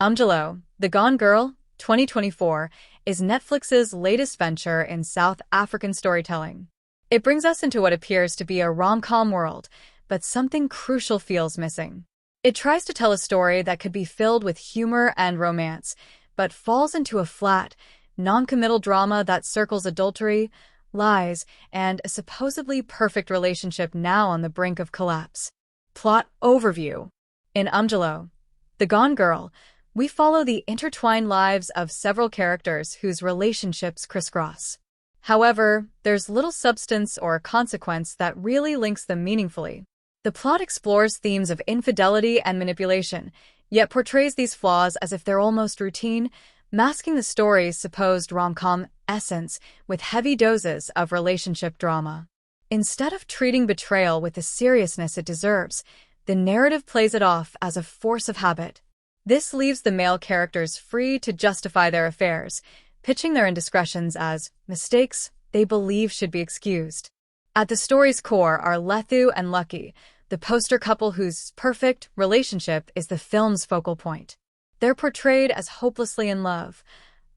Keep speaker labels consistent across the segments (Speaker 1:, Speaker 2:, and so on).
Speaker 1: Umjolo, The Gone Girl, 2024, is Netflix's latest venture in South African storytelling. It brings us into what appears to be a rom-com world, but something crucial feels missing. It tries to tell a story that could be filled with humor and romance, but falls into a flat, non-committal drama that circles adultery, lies, and a supposedly perfect relationship now on the brink of collapse. Plot overview. In Umjolo, The Gone Girl, we follow the intertwined lives of several characters whose relationships crisscross. However, there's little substance or consequence that really links them meaningfully. The plot explores themes of infidelity and manipulation, yet portrays these flaws as if they're almost routine, masking the story's supposed rom-com essence with heavy doses of relationship drama. Instead of treating betrayal with the seriousness it deserves, the narrative plays it off as a force of habit. This leaves the male characters free to justify their affairs, pitching their indiscretions as mistakes they believe should be excused. At the story's core are Lethu and Lucky, the poster couple whose perfect relationship is the film's focal point. They're portrayed as hopelessly in love,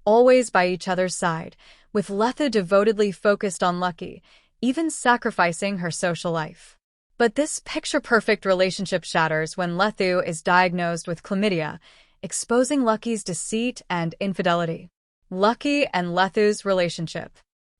Speaker 1: always by each other's side, with Lethu devotedly focused on Lucky, even sacrificing her social life. But this picture-perfect relationship shatters when Lethu is diagnosed with chlamydia, exposing Lucky's deceit and infidelity. Lucky and Lethu's relationship.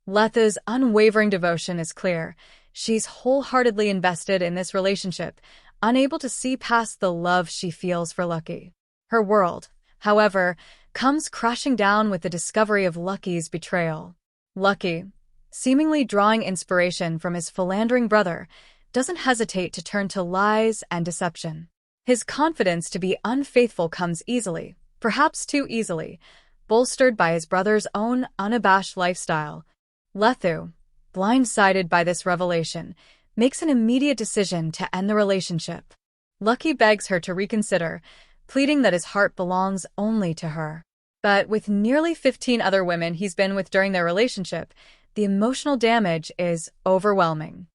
Speaker 1: Lethu's unwavering devotion is clear. She's wholeheartedly invested in this relationship, unable to see past the love she feels for Lucky. Her world, however, comes crashing down with the discovery of Lucky's betrayal. Lucky, seemingly drawing inspiration from his philandering brother, doesn't hesitate to turn to lies and deception. His confidence to be unfaithful comes easily, perhaps too easily, bolstered by his brother's own unabashed lifestyle. Lethu, blindsided by this revelation, makes an immediate decision to end the relationship. Lucky begs her to reconsider, pleading that his heart belongs only to her. But with nearly 15 other women he's been with during their relationship, the emotional damage is overwhelming.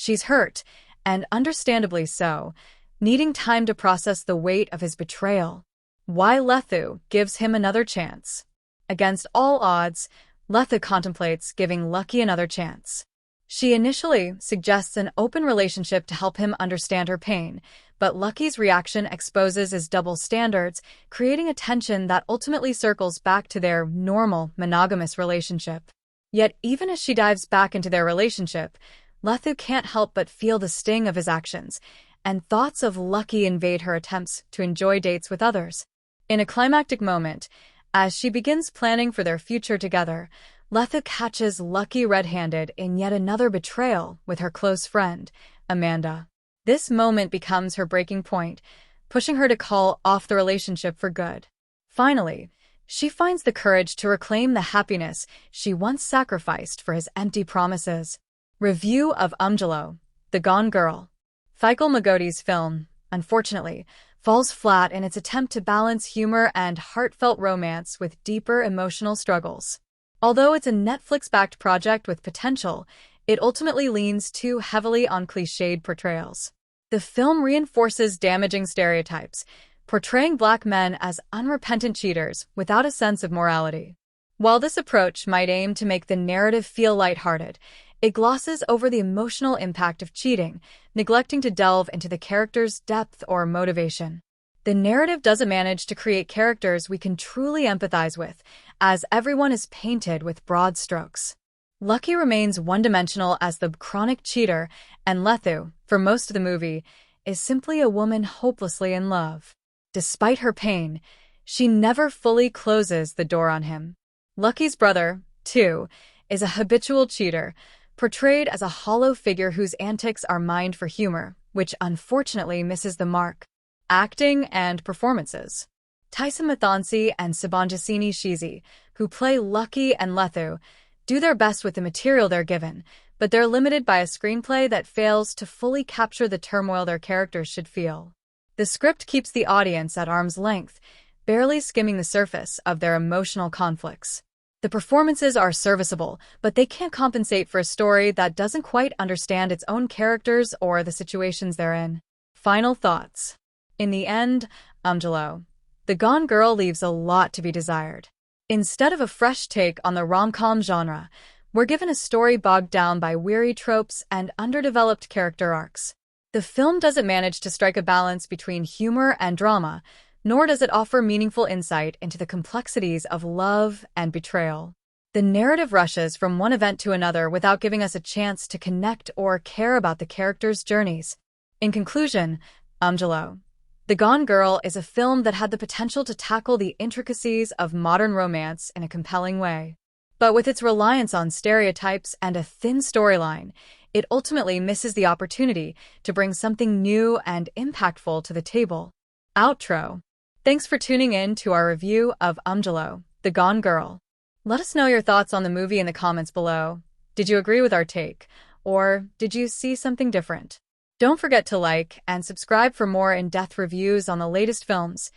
Speaker 1: She's hurt, and understandably so, needing time to process the weight of his betrayal. Why Lethu gives him another chance. Against all odds, Lethu contemplates giving Lucky another chance. She initially suggests an open relationship to help him understand her pain, but Lucky's reaction exposes his double standards, creating a tension that ultimately circles back to their normal, monogamous relationship. Yet even as she dives back into their relationship, Lethu can't help but feel the sting of his actions, and thoughts of Lucky invade her attempts to enjoy dates with others. In a climactic moment, as she begins planning for their future together, Lethu catches Lucky red-handed in yet another betrayal with her close friend, Amanda. This moment becomes her breaking point, pushing her to call off the relationship for good. Finally, she finds the courage to reclaim the happiness she once sacrificed for his empty promises. Review of Umjolo, The Gone Girl. Michael Magoti's film, unfortunately, falls flat in its attempt to balance humor and heartfelt romance with deeper emotional struggles. Although it's a Netflix-backed project with potential, it ultimately leans too heavily on cliched portrayals. The film reinforces damaging stereotypes, portraying Black men as unrepentant cheaters without a sense of morality. While this approach might aim to make the narrative feel lighthearted, it glosses over the emotional impact of cheating, neglecting to delve into the character's depth or motivation. The narrative doesn't manage to create characters we can truly empathize with, as everyone is painted with broad strokes. Lucky remains one-dimensional as the chronic cheater, and Lethu, for most of the movie, is simply a woman hopelessly in love. Despite her pain, she never fully closes the door on him. Lucky's brother, too, is a habitual cheater, portrayed as a hollow figure whose antics are mined for humor, which unfortunately misses the mark. Acting and performances. Tyson Mathansi and Sibanjisini Shizi, who play Lucky and Lethu, do their best with the material they're given, but they're limited by a screenplay that fails to fully capture the turmoil their characters should feel. The script keeps the audience at arm's length, barely skimming the surface of their emotional conflicts. The performances are serviceable, but they can't compensate for a story that doesn't quite understand its own characters or the situations they're in. Final thoughts. In the end, Umjolo, The Gone Girl leaves a lot to be desired. Instead of a fresh take on the rom-com genre, we're given a story bogged down by weary tropes and underdeveloped character arcs. The film doesn't manage to strike a balance between humor and drama, nor does it offer meaningful insight into the complexities of love and betrayal. The narrative rushes from one event to another without giving us a chance to connect or care about the characters' journeys. In conclusion, Umjolo, The Gone Girl is a film that had the potential to tackle the intricacies of modern romance in a compelling way. But with its reliance on stereotypes and a thin storyline, it ultimately misses the opportunity to bring something new and impactful to the table. Outro. Thanks for tuning in to our review of Umjolo, The Gone Girl. Let us know your thoughts on the movie in the comments below. Did you agree with our take? Or did you see something different? Don't forget to like and subscribe for more in-depth reviews on the latest films,